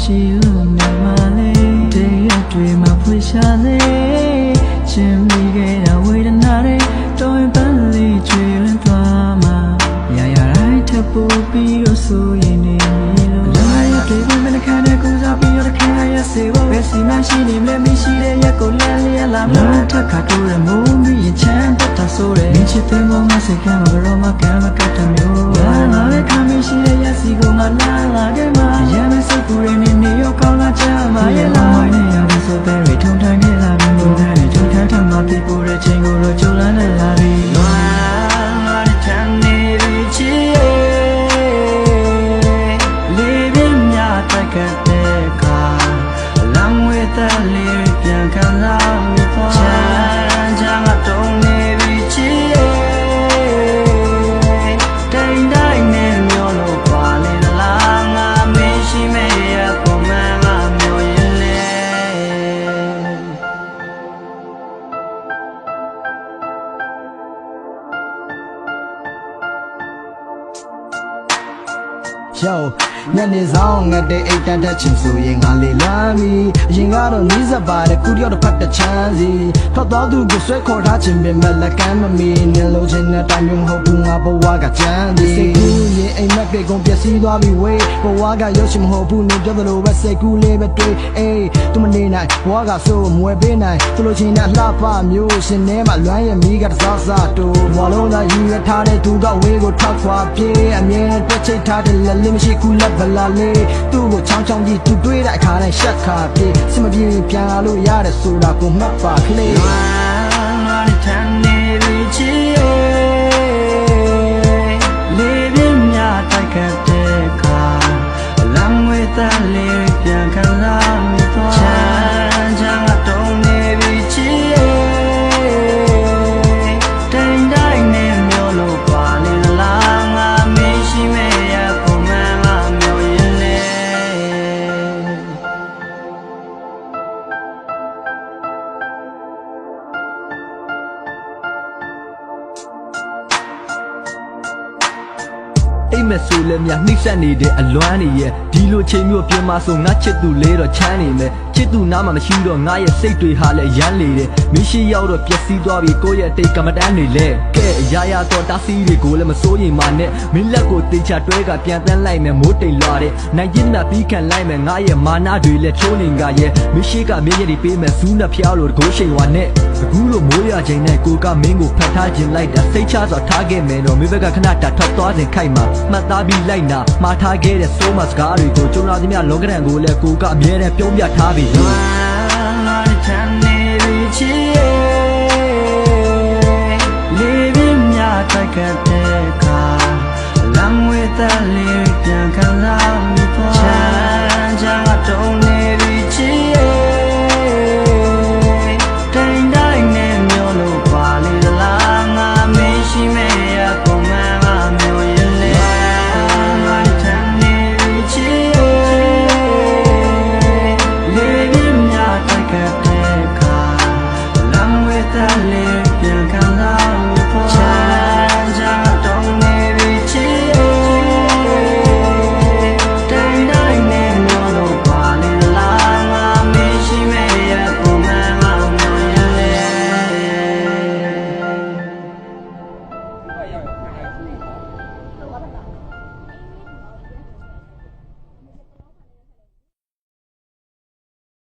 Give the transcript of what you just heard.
ရှိလို့နေမှလေတရက်တွေမှာဖွေရှာလေချင်းမိခဲ့တာဝေဒနာတွေတော်ရင်ပန်းလေးချွေလွင်သွားမှာရရတိုင်းထပ်ပို့ပြီးတော့ဆိုရင်နေလို့လာရတွေဘယ်မခါတဲ့ကိုစားပြီးတော့ခင်ရစေဖို့ပဲစီမရှိနေမလဲမရှိတဲ့ရက်ကိုလျက်လျက်လာမထက်ခါတိုးတဲ့မိုးမီချမ်းတက်တာဆိုတဲ့မင်းချစ်တဲ့မောင်မစိတ်ကမဘရောမကံမကတ်တမျိုးလာလာခါမရှိတဲ့ရက်စီကိုငါလာခဲ့မှာရမ်းစိတ်ကူရင်းနေရောကောင်းလာချမ်းမရဲ့လာဝိုင်းနေရတဲ့ဆိုတဲ့ထုံထမ်းခဲ့လာပြီးမိုးတဲ့ထုံထမ်းထမှပြပို့တဲ့ချိန်ကိုတော့ကြိုးလန်းနေလာပြီလာထမ်းနေပြီချီလေးပြင်းများတက်ခဲ့တဲ့ခါလမ်းဝဲတဲ့လေးပြန်ခံလာမိသွားချမ်းချမ်းတုံးနေပြီချီတိမ်တိုင်းနဲ့မျိုးလို့ပါလေလားငါမရှိမေးရပုံမှန်ငါမျိုးရင်လေYo, ညနေဆောင်ငတ်တဲ့အိတ်တန်းတက်ချင်ဆိုရင်ငါလေလမ်းပြီအရင်ကတော့နီးစပ်ပါတယ်ခုတယောက်တစ်ဖက်တစ်ချမ်းစီထွက်သွားသူကိုဆွဲခေါ်ထားခြင်းပဲမလက်ကမ်းမမီနင်လိုချင်တဲ့တိုင်းမျိုးမဟုတ်ဘူးငါဘဝကကြမ်းသည်စိတ်ကူးရင်အိမ်မက်ပေကုန်ပျက်စီးသွားပြီဝေးဘဝကရုပ်ရှင်မဟုတ်ဘူးနင်ပြောသလိုပဲစိတ်ကူးလေးပဲတွေးအေးသူမနေနိုင်ဘဝကဆိုမွယ်ပေးနိုင်သူလိုချင်တဲ့လှပမျိုးရှင်ထဲမှာလွမ်းရမီးကတစားစားတူဘဝလုံးသာယူရထားတဲ့သူကဝေးကိုထောက်ခွာပြေးအမြဲတက်ချိတ်ထားတဲ့လက်လေးမရှိကူလက်ဗလာလေးသူ့ကိုချောင်းချောင်းကြီးသူတွေးတဲ့အခါတိုင်းရှက်ခါပြေးစမပြေပြန်လာလို့ရတယ်ဆိုတာကိုမှတ်ပါကလေးလာထမ်းနေပြီချီလေးပြင်းများတိုက်ခတ်တဲ့ခါလမ်းဝဲတဲ့လေးပြန်ခံလာမိသွားချမ်းချမ်းတုံးနေပြီချီတိမ်တိုင်းနဲ့မျိုးလို့ပါလေလားငါမရှိမေးရပုံမှန်ငါမျိုးရင်လေအိမ်မက်ဆိုလည်းမြနှိမ့်ဆက်နေတဲ့အလွမ်းနေရဲ့ဒီလိုချိန်မျိုးပြင်မှာဆိုငါချစ်သူလေးတော့ချမ်းနေမယ်ချစ်သူနားမှာမရှိတော့ငါရဲ့စိတ်တွေဟာလည်းရမ်းလေတယ်မရှိရောက်တော့ပျက်စီးသွားပြီကိုယ့်ရဲ့တိတ်ကမ္မတန်းတွေလဲကဲအရာရာတော့တားစီးတွေကိုလည်းမစိုးရင်မှနဲ့မင်းလက်ကိုတေချတွဲကပြန်တန်းလိုက်မယ်မိုးတိမ်လွာတဲ့နိုင်ရင်နဲ့ပြီးခံလိုက်မယ်ငါရဲ့မာနတွေလည်းချိုးနေငါရဲ့မရှိကမြည့်ရည်ပေးမယ်ဇူးနဲ့ဖျားလို့တကိုးရှိန်ဝါနဲ့အခုလိုမိုးရချိန်နဲ့ကိုကမင်းကိုဖတ်ထားခြင်းလိုက်တာစိတ်ချစွာထားခဲ့မယ်တော့မင်းဘက်ကခဏတာထောက်သွားစဉ်ခိုက်မှာမှတ်သားပြီးလိုက်နာမှားထားခဲ့တဲ့စိုးမစကားတွေကိုကျုံလာသမျှလောကဒဏ်ကိုလည်းကိုကအမြဲတမ်းပြုံးပြထားပြီးလာထမ်းနေပြီချီလေးပြင်းများတိုက်ခတ်တဲ့ခါလမ်းဝဲတဲ့လေးပြန်ခံလာမိ